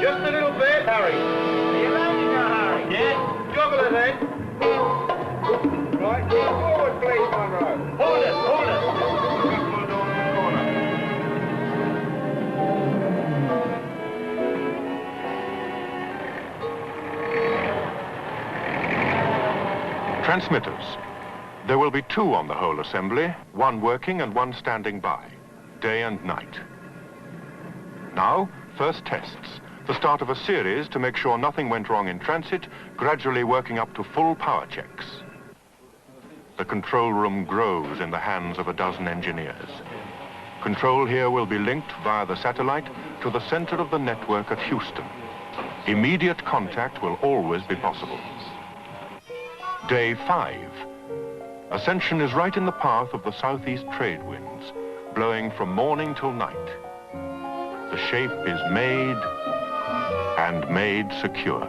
Just a little bit, Harry. Are you landing now, Harry? Yes. Joggle it then. Right, forward, please, Monroe. Hold it, hold it. Transmitters. There will be two on the whole assembly, one working and one standing by, day and night. Now, first tests, the start of a series to make sure nothing went wrong in transit, gradually working up to full power checks. The control room grows in the hands of a dozen engineers. Control here will be linked via the satellite to the center of the network at Houston. Immediate contact will always be possible. Day 5. Ascension is right in the path of the southeast trade winds, blowing from morning till night. The shape is made and made secure.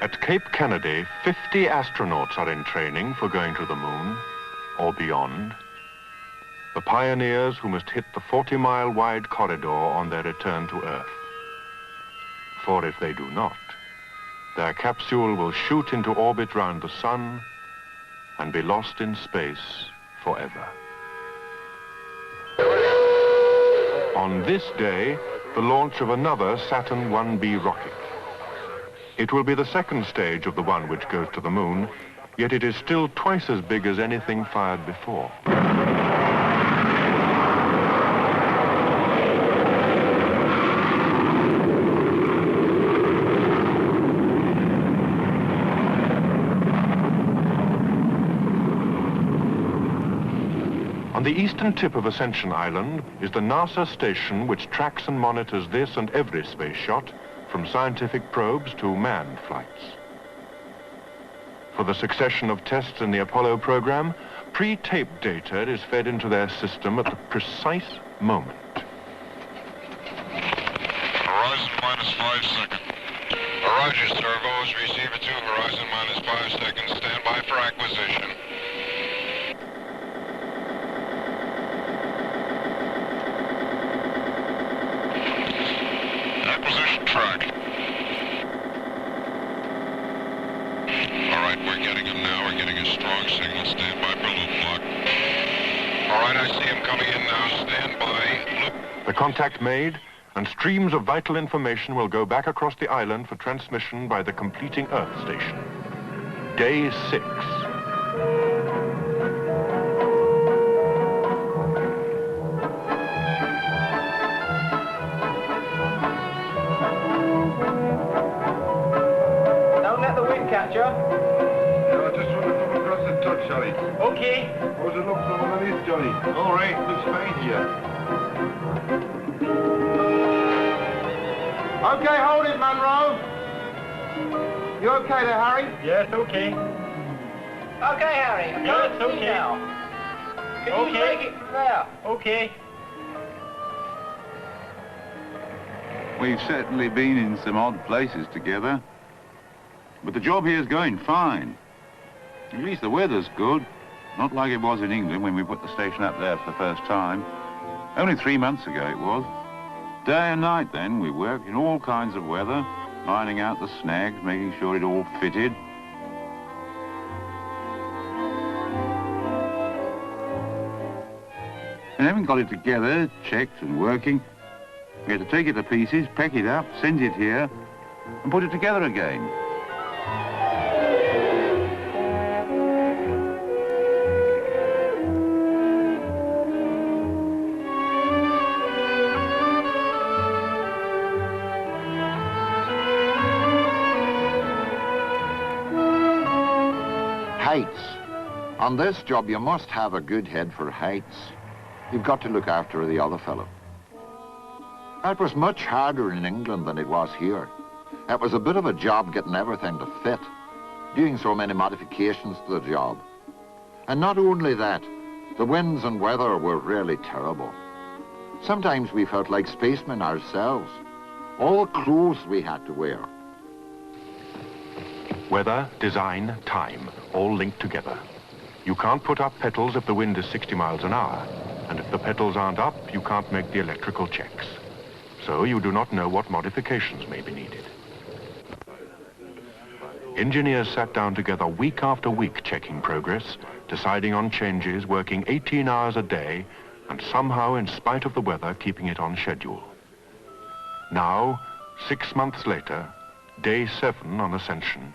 At Cape Kennedy, 50 astronauts are in training for going to the moon or beyond. The pioneers who must hit the 40-mile wide corridor on their return to Earth. For if they do not, their capsule will shoot into orbit round the sun and be lost in space forever. On this day, the launch of another Saturn 1B rocket. It will be the second stage of the one which goes to the moon, yet it is still twice as big as anything fired before. On the eastern tip of Ascension Island is the NASA station which tracks and monitors this and every space shot, from scientific probes to manned flights. For the succession of tests in the Apollo program, pre-taped data is fed into their system at the precise moment. Horizon -5 seconds. Roger, servos, receiver 2, horizon -5 seconds. Stand by for acquisition. Acquisition track. All right, we're getting him now. We're getting a strong signal. Stand by for loop lock. All right, I see him coming in now. Stand by. Loop. The contact made, and streams of vital information will go back across the island for transmission by the completing Earth station. Day 6. Don't let the wind catch you. No, I just want to come across the touch, Johnny. Okay. How's it look from underneath, Johnny? All right, looks fine here. Okay, hold it, Monroe. You okay there, Harry? Yes, okay. Okay, Harry. I Yes, can't see okay. now. Can you Okay. take it from there? Okay. We've certainly been in some odd places together, but the job here's going fine. At least the weather's good, not like it was in England when we put the station up there for the first time. Only 3 months ago it was. Day and night then, we worked in all kinds of weather, ironing out the snags, making sure it all fitted. And having got it together, checked and working, we had to take it to pieces, pack it up, send it here, and put it together again. On this job, you must have a good head for heights. You've got to look after the other fellow. It was much harder in England than it was here. It was a bit of a job getting everything to fit, doing so many modifications to the job. And not only that, the winds and weather were really terrible. Sometimes we felt like spacemen ourselves. All the clothes we had to wear. Weather, design, time, all linked together. You can't put up petals if the wind is 60 miles an hour, and if the petals aren't up, you can't make the electrical checks. So you do not know what modifications may be needed. Engineers sat down together week after week checking progress, deciding on changes, working 18 hours a day, and somehow, in spite of the weather, keeping it on schedule. Now, 6 months later, day 7 on Ascension,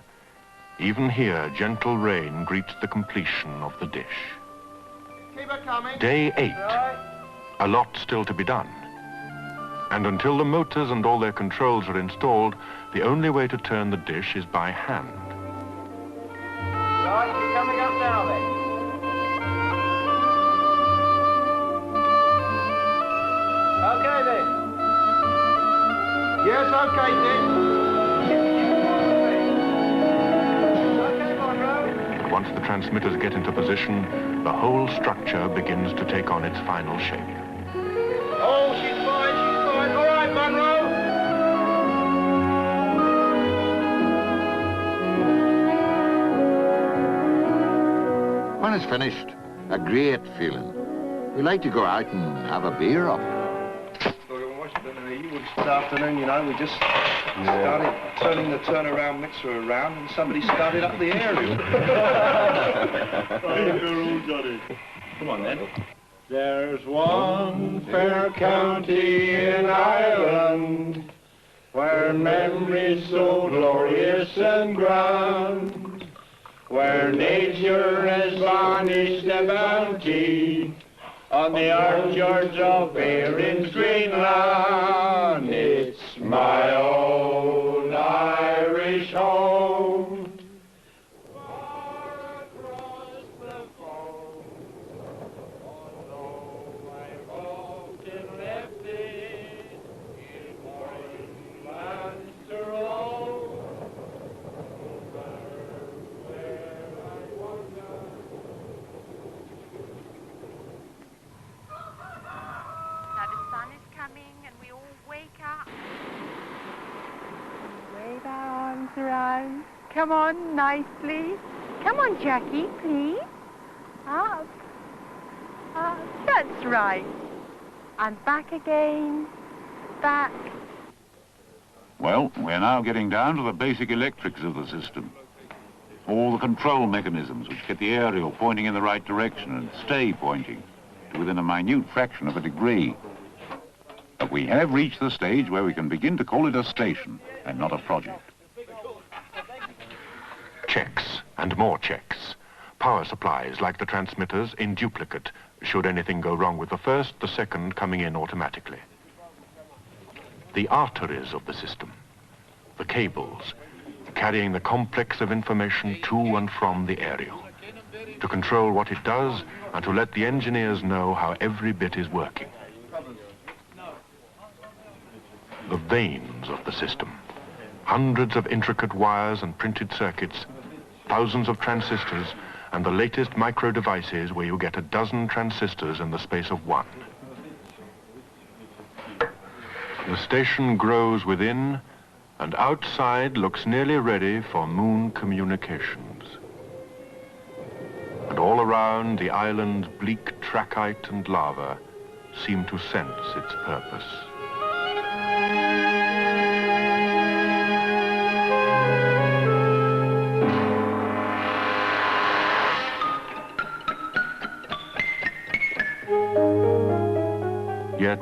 even here, gentle rain greets the completion of the dish. Keep it coming. Day 8, a lot still to be done. And until the motors and all their controls are installed, the only way to turn the dish is by hand. Right, you're coming up now then. Okay then. Yes, okay then. Okay, Monroe. And once the transmitters get into position, the whole structure begins to take on its final shape. Oh, she's fine, she's fine. All right, Monroe. When it's finished, a great feeling. We like to go out and have a beer up. This afternoon, you know, we just started turning the turnaround mixer around and somebody started up the aerial. Come on, then. There's one fair county in Ireland where memories so glorious and grand, where nature has varnished the bounty on the orchards of Erin's green land. It's my own Irish home. Far across the foam, although I've often left it in foreign lands to roam, no matter where I wander. Now the sun is coming and we all wake up. Wave our arms around. Come on, nicely. Come on, Jackie, please. Up. Up. That's right. And back again. Back. Well, we're now getting down to the basic electrics of the system. All the control mechanisms which get the aerial pointing in the right direction and stay pointing to within a minute fraction of a degree. But we have reached the stage where we can begin to call it a station and not a project. Checks and more checks. Power supplies, like the transmitters, in duplicate, should anything go wrong with the first, the second coming in automatically. The arteries of the system, the cables, carrying the complex of information to and from the aerial, to control what it does and to let the engineers know how every bit is working. The veins of the system, hundreds of intricate wires and printed circuits, thousands of transistors, and the latest micro devices where you get a dozen transistors in the space of one. The station grows within, and outside looks nearly ready for moon communications. And all around, the island's bleak trachyte and lava seem to sense its purpose. Yet,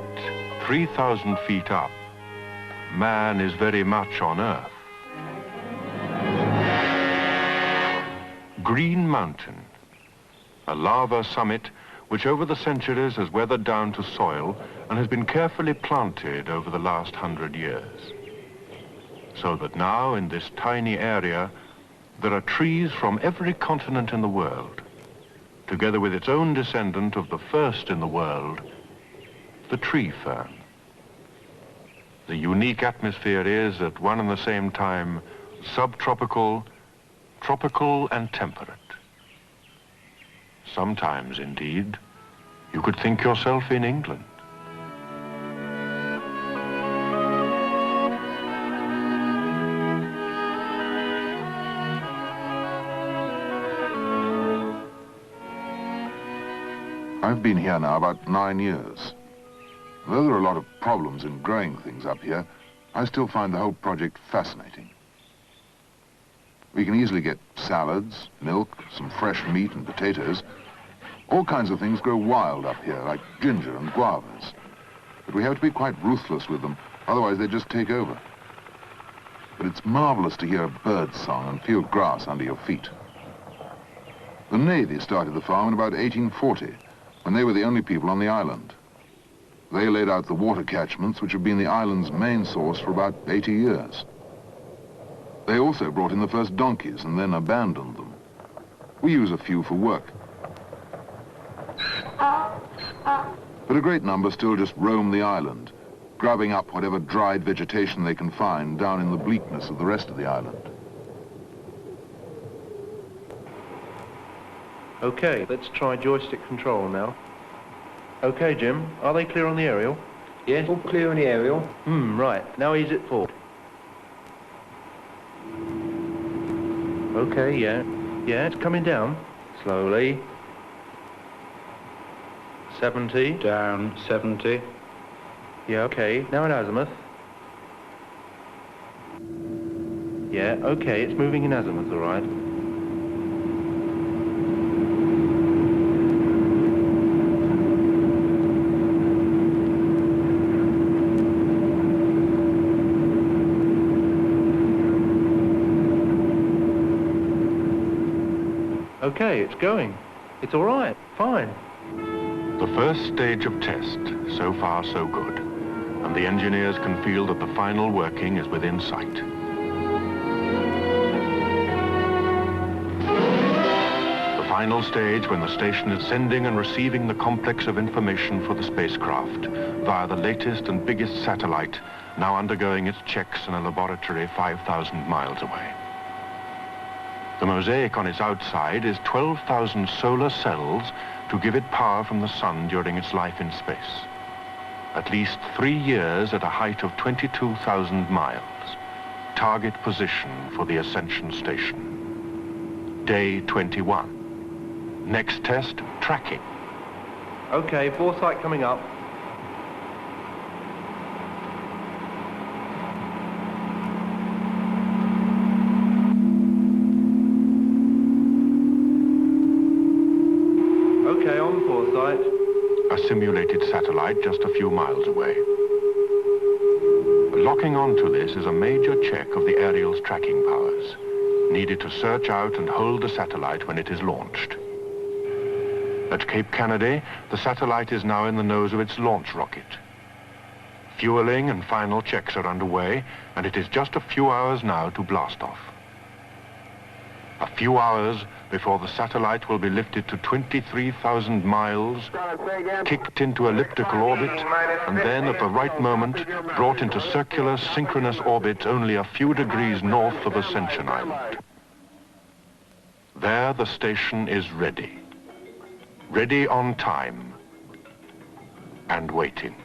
3,000 feet up, man is very much on Earth. Green Mountain, a lava summit which over the centuries has weathered down to soil and has been carefully planted over the last 100 years. So that now, in this tiny area, there are trees from every continent in the world, together with its own descendant of the first in the world, the tree fern. The unique atmosphere is at one and the same time subtropical, tropical and temperate. Sometimes, indeed, you could think yourself in England. I've been here now about 9 years. Though there are a lot of problems in growing things up here, I still find the whole project fascinating. We can easily get salads, milk, some fresh meat and potatoes. All kinds of things grow wild up here, like ginger and guavas. But we have to be quite ruthless with them, otherwise they just take over. But it's marvelous to hear a bird's song and feel grass under your feet. The Navy started the farm in about 1840, when they were the only people on the island. They laid out the water catchments, which have been the island's main source for about 80 years. They also brought in the first donkeys and then abandoned them. We use a few for work. But a great number still just roam the island, grubbing up whatever dried vegetation they can find down in the bleakness of the rest of the island. Okay, let's try joystick control now. Okay, Jim, are they clear on the aerial? Yes, all clear on the aerial. Right. Now ease it forward. Okay, yeah. Yeah, it's coming down. Slowly. 70. Down, 70. Yeah, okay. Now in azimuth. Yeah, okay, it's moving in azimuth, all right. Okay, it's going. It's all right, fine. The first stage of test, so far so good, and the engineers can feel that the final working is within sight. The final stage when the station is sending and receiving the complex of information for the spacecraft via the latest and biggest satellite, now undergoing its checks in a laboratory 5,000 miles away. The mosaic on its outside is 12,000 solar cells to give it power from the sun during its life in space. At least 3 years at a height of 22,000 miles. Target position for the Ascension station. Day 21. Next test, tracking. Okay, foresight coming up. Okay, on foresight. A simulated satellite just a few miles away. Locking onto this is a major check of the aerial's tracking powers, needed to search out and hold the satellite when it is launched. At Cape Kennedy, the satellite is now in the nose of its launch rocket. Fueling and final checks are underway, and it is just a few hours now to blast off. A few hours before the satellite will be lifted to 23,000 miles, kicked into elliptical orbit, and then at the right moment brought into circular synchronous orbit only a few degrees north of Ascension Island. There the station is ready. Ready on time and waiting.